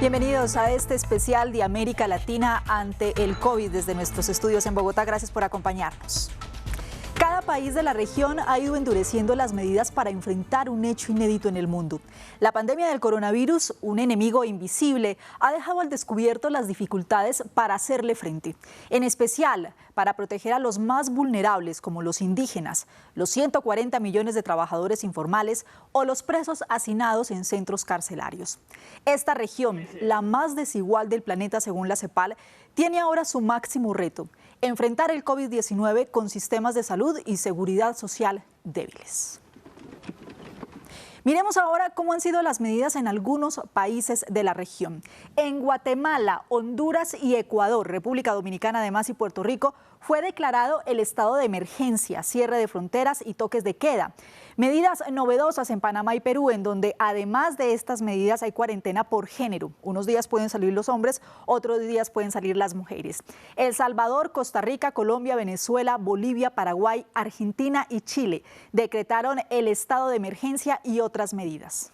Bienvenidos a este especial de América Latina ante el COVID desde nuestros estudios en Bogotá. Gracias por acompañarnos. Cada país de la región ha ido endureciendo las medidas para enfrentar un hecho inédito en el mundo. La pandemia del coronavirus, un enemigo invisible, ha dejado al descubierto las dificultades para hacerle frente. En especial, para proteger a los más vulnerables como los indígenas, los 140 millones de trabajadores informales o los presos hacinados en centros carcelarios. Esta región, la más desigual del planeta según la CEPAL, tiene ahora su máximo reto: enfrentar el COVID-19 con sistemas de salud y seguridad social débiles. Miremos ahora cómo han sido las medidas en algunos países de la región. En Guatemala, Honduras y Ecuador, República Dominicana además y Puerto Rico, fue declarado el estado de emergencia, cierre de fronteras y toques de queda. Medidas novedosas en Panamá y Perú, en donde además de estas medidas hay cuarentena por género. Unos días pueden salir los hombres, otros días pueden salir las mujeres. El Salvador, Costa Rica, Colombia, Venezuela, Bolivia, Paraguay, Argentina y Chile decretaron el estado de emergencia y otras medidas.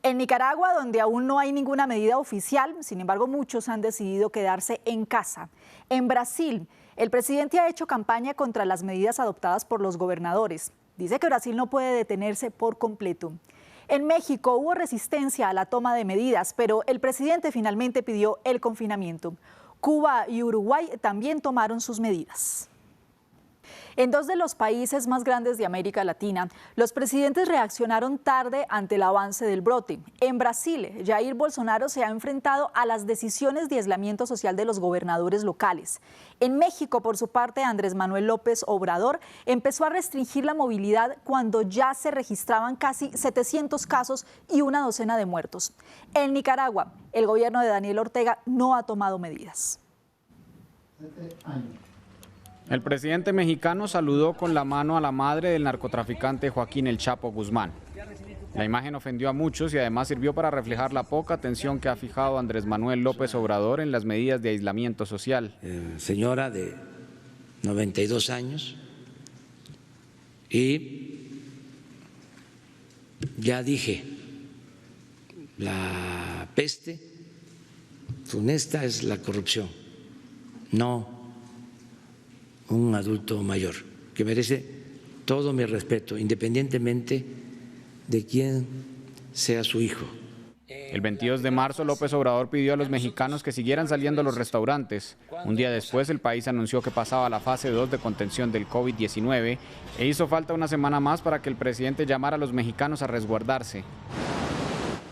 En Nicaragua, donde aún no hay ninguna medida oficial, sin embargo, muchos han decidido quedarse en casa. En Brasil, el presidente ha hecho campaña contra las medidas adoptadas por los gobernadores. Dice que Brasil no puede detenerse por completo. En México hubo resistencia a la toma de medidas, pero el presidente finalmente pidió el confinamiento. Cuba y Uruguay también tomaron sus medidas. En dos de los países más grandes de América Latina, los presidentes reaccionaron tarde ante el avance del brote. En Brasil, Jair Bolsonaro se ha enfrentado a las decisiones de aislamiento social de los gobernadores locales. En México, por su parte, Andrés Manuel López Obrador empezó a restringir la movilidad cuando ya se registraban casi 700 casos y una docena de muertos. En Nicaragua, el gobierno de Daniel Ortega no ha tomado medidas. El presidente mexicano saludó con la mano a la madre del narcotraficante Joaquín El Chapo Guzmán. La imagen ofendió a muchos y además sirvió para reflejar la poca atención que ha fijado Andrés Manuel López Obrador en las medidas de aislamiento social. Señora de 92 años y ya dije, la peste funesta es la corrupción, no un adulto mayor, que merece todo mi respeto, independientemente de quién sea su hijo. El 22 de marzo, López Obrador pidió a los mexicanos que siguieran saliendo a los restaurantes. Un día después, el país anunció que pasaba a la fase 2 de contención del COVID-19 e hizo falta una semana más para que el presidente llamara a los mexicanos a resguardarse.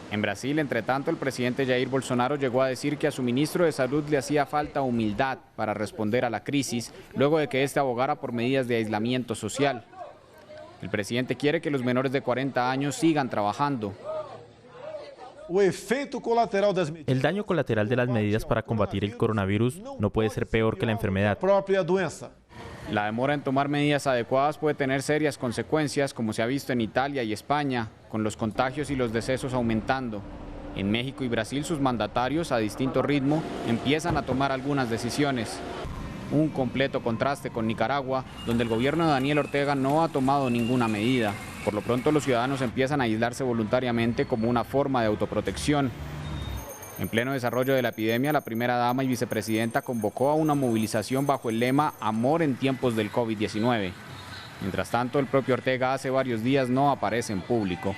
En Brasil, entre tanto, el presidente Jair Bolsonaro llegó a decir que a su ministro de Salud le hacía falta humildad para responder a la crisis, luego de que éste abogara por medidas de aislamiento social. El presidente quiere que los menores de 40 años sigan trabajando. El daño colateral de las medidas para combatir el coronavirus no puede ser peor que la enfermedad. La demora en tomar medidas adecuadas puede tener serias consecuencias, como se ha visto en Italia y España, con los contagios y los decesos aumentando. En México y Brasil, sus mandatarios, a distinto ritmo, empiezan a tomar algunas decisiones. Un completo contraste con Nicaragua, donde el gobierno de Daniel Ortega no ha tomado ninguna medida. Por lo pronto, los ciudadanos empiezan a aislarse voluntariamente como una forma de autoprotección. En pleno desarrollo de la epidemia, la primera dama y vicepresidenta convocó a una movilización bajo el lema Amor en tiempos del COVID-19. Mientras tanto, el propio Ortega hace varios días no aparece en público.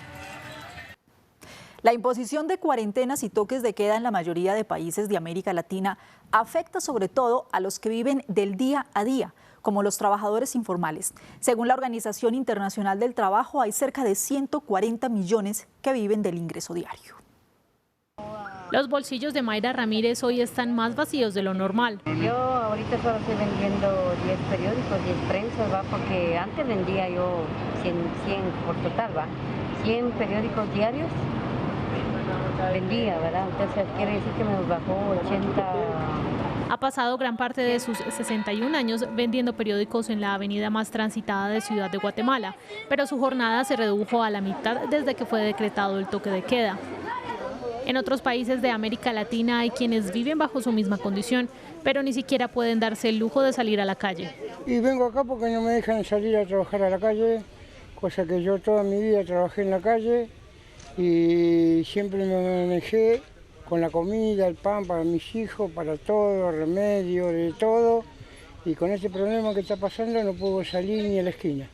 La imposición de cuarentenas y toques de queda en la mayoría de países de América Latina afecta sobre todo a los que viven del día a día, como los trabajadores informales. Según la Organización Internacional del Trabajo, hay cerca de 140 millones que viven del ingreso diario. Los bolsillos de Mayra Ramírez hoy están más vacíos de lo normal. Yo ahorita solo estoy vendiendo 10 periódicos, 10 prensas, ¿va? Porque antes vendía yo 100 por total, ¿va? 100 periódicos diarios vendía, ¿verdad? Entonces quiere decir que me bajó 80. Ha pasado gran parte de sus 61 años vendiendo periódicos en la avenida más transitada de Ciudad de Guatemala, pero su jornada se redujo a la mitad desde que fue decretado el toque de queda. En otros países de América Latina hay quienes viven bajo su misma condición, pero ni siquiera pueden darse el lujo de salir a la calle. Y vengo acá porque no me dejan salir a trabajar a la calle, cosa que yo toda mi vida trabajé en la calle y siempre me manejé con la comida, el pan para mis hijos, para todo, remedio, de todo. Y con este problema que está pasando no puedo salir ni a la esquina.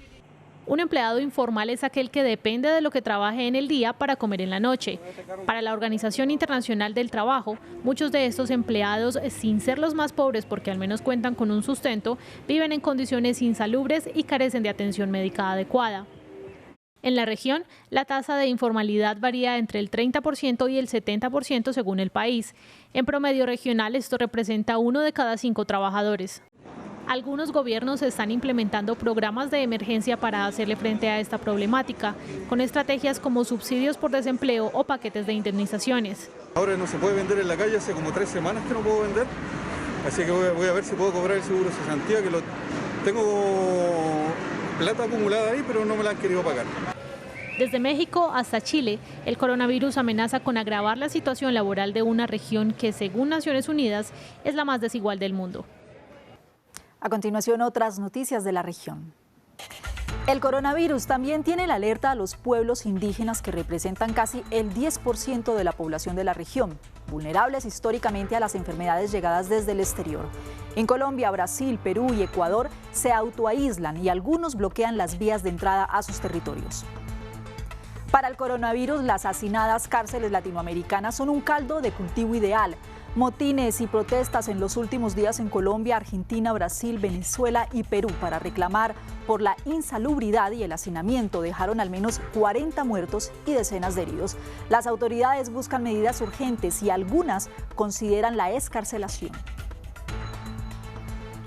Un empleado informal es aquel que depende de lo que trabaje en el día para comer en la noche. Para la Organización Internacional del Trabajo, muchos de estos empleados, sin ser los más pobres porque al menos cuentan con un sustento, viven en condiciones insalubres y carecen de atención médica adecuada. En la región, la tasa de informalidad varía entre el 30% y el 70% según el país. En promedio regional, esto representa 1 de cada 5 trabajadores. Algunos gobiernos están implementando programas de emergencia para hacerle frente a esta problemática, con estrategias como subsidios por desempleo o paquetes de indemnizaciones. Ahora no se puede vender en la calle, hace como 3 semanas que no puedo vender, así que voy a ver si puedo cobrar el seguro de cesantía, que tengo plata acumulada ahí, pero no me la han querido pagar. Desde México hasta Chile, el coronavirus amenaza con agravar la situación laboral de una región que, según Naciones Unidas, es la más desigual del mundo. A continuación, otras noticias de la región. El coronavirus también tiene la alerta a los pueblos indígenas que representan casi el 10% de la población de la región, vulnerables históricamente a las enfermedades llegadas desde el exterior. En Colombia, Brasil, Perú y Ecuador se autoaíslan y algunos bloquean las vías de entrada a sus territorios. Para el coronavirus, las hacinadas cárceles latinoamericanas son un caldo de cultivo ideal. Motines y protestas en los últimos días en Colombia, Argentina, Brasil, Venezuela y Perú para reclamar por la insalubridad y el hacinamiento dejaron al menos 40 muertos y decenas de heridos. Las autoridades buscan medidas urgentes y algunas consideran la excarcelación.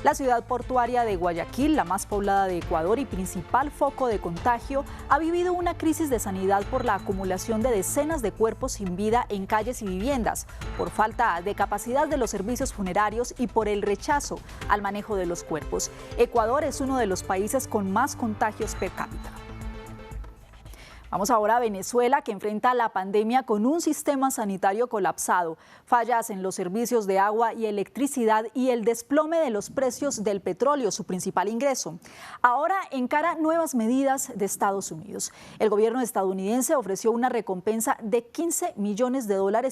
La ciudad portuaria de Guayaquil, la más poblada de Ecuador y principal foco de contagio, ha vivido una crisis de sanidad por la acumulación de decenas de cuerpos sin vida en calles y viviendas, por falta de capacidad de los servicios funerarios y por el rechazo al manejo de los cuerpos. Ecuador es uno de los países con más contagios per cápita. Vamos ahora a Venezuela, que enfrenta la pandemia con un sistema sanitario colapsado, fallas en los servicios de agua y electricidad y el desplome de los precios del petróleo, su principal ingreso. Ahora encara nuevas medidas de Estados Unidos. El gobierno estadounidense ofreció una recompensa de $15 millones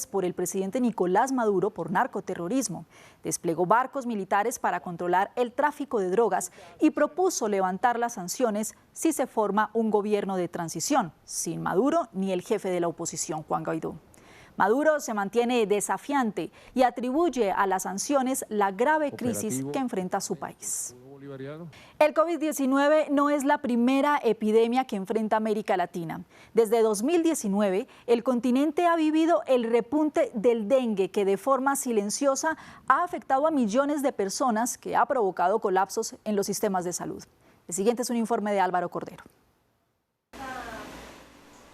por el presidente Nicolás Maduro por narcoterrorismo. Desplegó barcos militares para controlar el tráfico de drogas y propuso levantar las sanciones si se forma un gobierno de transición, sin Maduro ni el jefe de la oposición, Juan Guaidó. Maduro se mantiene desafiante y atribuye a las sanciones la grave crisis que enfrenta su país. El COVID-19 no es la primera epidemia que enfrenta América Latina. Desde 2019, el continente ha vivido el repunte del dengue que de forma silenciosa ha afectado a millones de personas, que ha provocado colapsos en los sistemas de salud. El siguiente es un informe de Álvaro Cordero.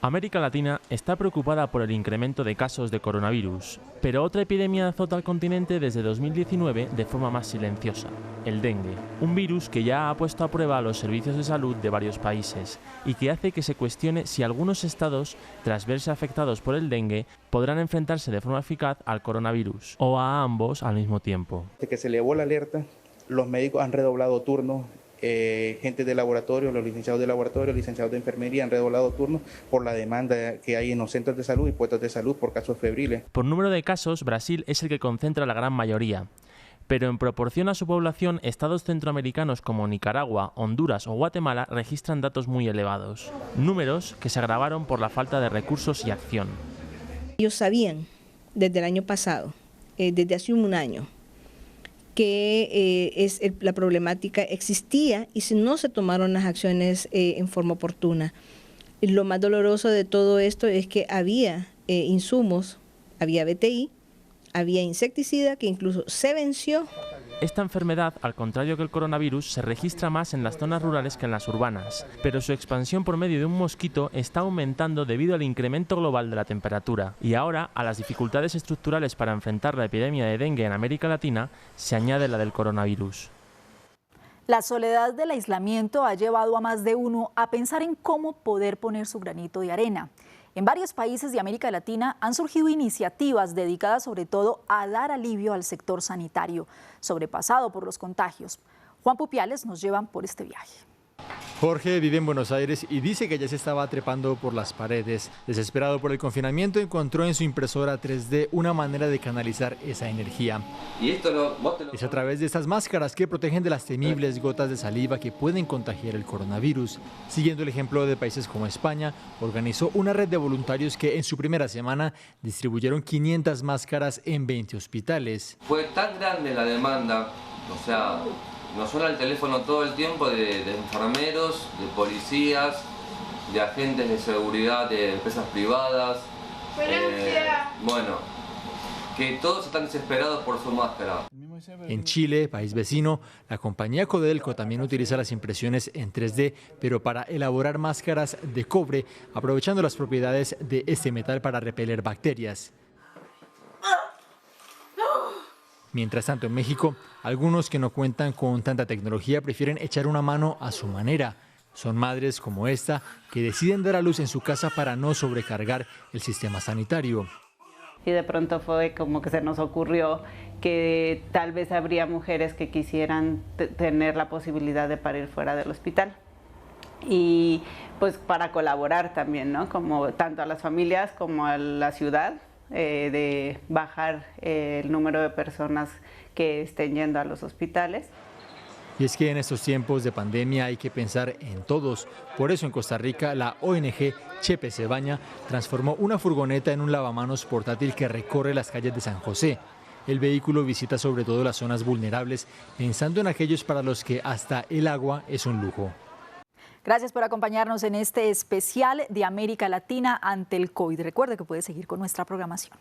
América Latina está preocupada por el incremento de casos de coronavirus, pero otra epidemia azota al continente desde 2019 de forma más silenciosa, el dengue, un virus que ya ha puesto a prueba los servicios de salud de varios países y que hace que se cuestione si algunos estados, tras verse afectados por el dengue, podrán enfrentarse de forma eficaz al coronavirus o a ambos al mismo tiempo. Desde que se elevó la alerta, los médicos han redoblado turnos. Gente de laboratorio, los licenciados de laboratorio, licenciados de enfermería han redoblado turnos por la demanda que hay en los centros de salud y puestos de salud por casos febriles. Por número de casos, Brasil es el que concentra la gran mayoría. Pero en proporción a su población, estados centroamericanos como Nicaragua, Honduras o Guatemala registran datos muy elevados. Números que se agravaron por la falta de recursos y acción. Ellos sabían desde el año pasado, desde hace un año, que la problemática existía y si no se tomaron las acciones en forma oportuna. Lo más doloroso de todo esto es que había insumos, había BTI, había insecticida que incluso se venció. Esta enfermedad, al contrario que el coronavirus, se registra más en las zonas rurales que en las urbanas, pero su expansión por medio de un mosquito está aumentando debido al incremento global de la temperatura. Y ahora, a las dificultades estructurales para enfrentar la epidemia de dengue en América Latina, se añade la del coronavirus. La soledad del aislamiento ha llevado a más de uno a pensar en cómo poder poner su granito de arena. En varios países de América Latina han surgido iniciativas dedicadas sobre todo a dar alivio al sector sanitario, sobrepasado por los contagios. Juan Pupiales nos lleva por este viaje. Jorge vive en Buenos Aires y dice que ya se estaba trepando por las paredes. Desesperado por el confinamiento, encontró en su impresora 3D una manera de canalizar esa energía. Y esto es a través de estas máscaras que protegen de las temibles gotas de saliva que pueden contagiar el coronavirus. Siguiendo el ejemplo de países como España, organizó una red de voluntarios que en su primera semana distribuyeron 500 máscaras en 20 hospitales. Fue tan grande la demanda, o sea, nos suena el teléfono todo el tiempo de enfermeros, de policías, de agentes de seguridad de empresas privadas. Bueno, que todos están desesperados por su máscara. En Chile, país vecino, la compañía Codelco también utiliza las impresiones en 3D, pero para elaborar máscaras de cobre, aprovechando las propiedades de este metal para repeler bacterias. Mientras tanto, en México, algunos que no cuentan con tanta tecnología prefieren echar una mano a su manera. Son madres como esta que deciden dar a luz en su casa para no sobrecargar el sistema sanitario. Y de pronto fue como que se nos ocurrió que tal vez habría mujeres que quisieran tener la posibilidad de parir fuera del hospital. Y pues para colaborar también, ¿no? Como tanto a las familias como a la ciudad. De bajar el número de personas que estén yendo a los hospitales. Y es que en estos tiempos de pandemia hay que pensar en todos. Por eso en Costa Rica la ONG Chepe Se Baña transformó una furgoneta en un lavamanos portátil que recorre las calles de San José. El vehículo visita sobre todo las zonas vulnerables, pensando en aquellos para los que hasta el agua es un lujo. Gracias por acompañarnos en este especial de América Latina ante el COVID. Recuerde que puede seguir con nuestra programación.